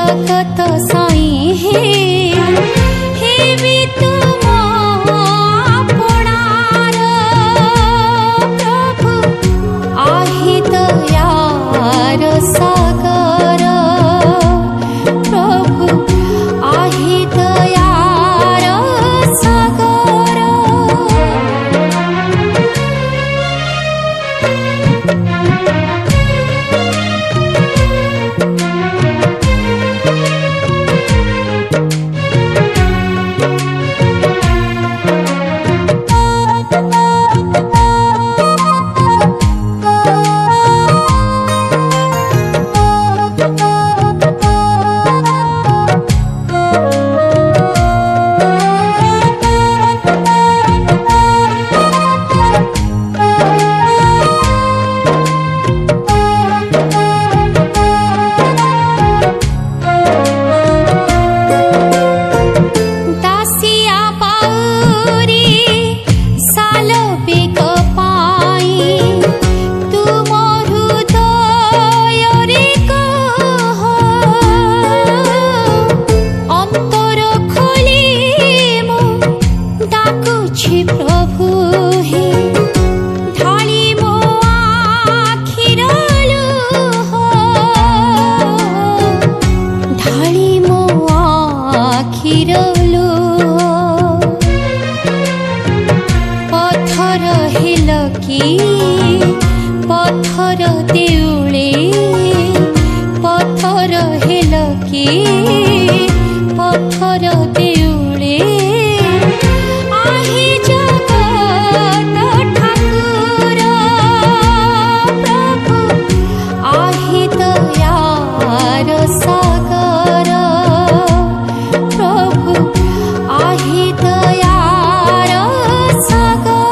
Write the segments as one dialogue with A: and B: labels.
A: जगत साई हे भी तुम अपनार प्रभु आहि दयार सागर प्रभु आहि दयार सागर। पत्थर देउले पत्थर हेल कि पत्थर देउले आहि जगत ठाकुर प्रभु आहि दयार सागर प्रभु आहि दयार सागर।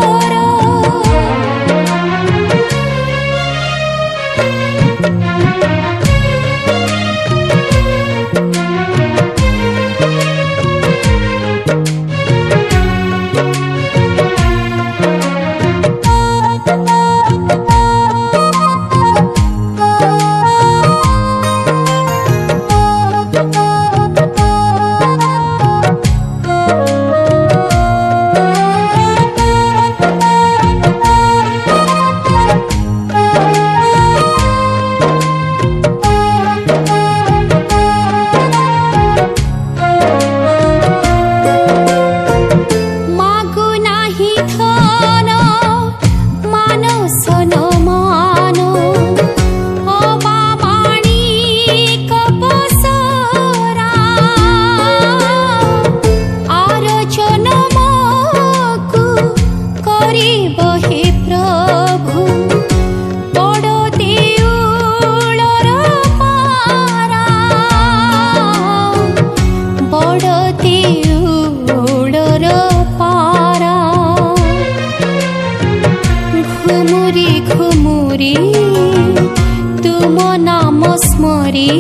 A: तुम नाम स्मरी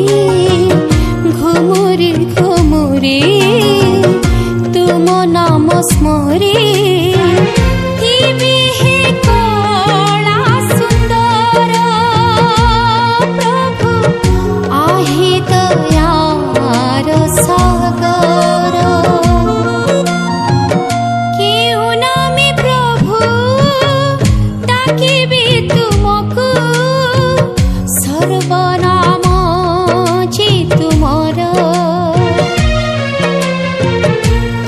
A: घुमुरी घुमुरी तुम नाम स्मरी हे कला सुंदर प्रभु आहि दयार सागर। केउ नामे प्रभु डाकिबी तुमको सर्वनाम जे तुमर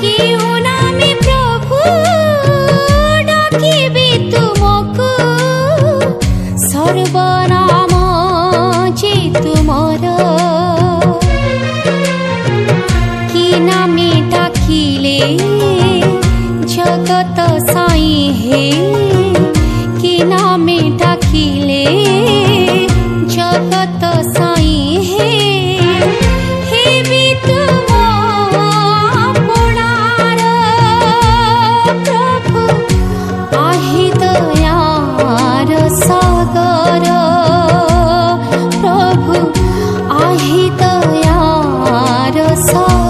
A: केउ नामे प्रभु डाकिबी तुमको सर्वनाम जे तुमर कि नामे डाकिले जगत साई हे कि नामे डाकिले जगत साई हे भी तुम अपनार प्रभु आहि दयार सागर प्रभु आहि दयार सागर।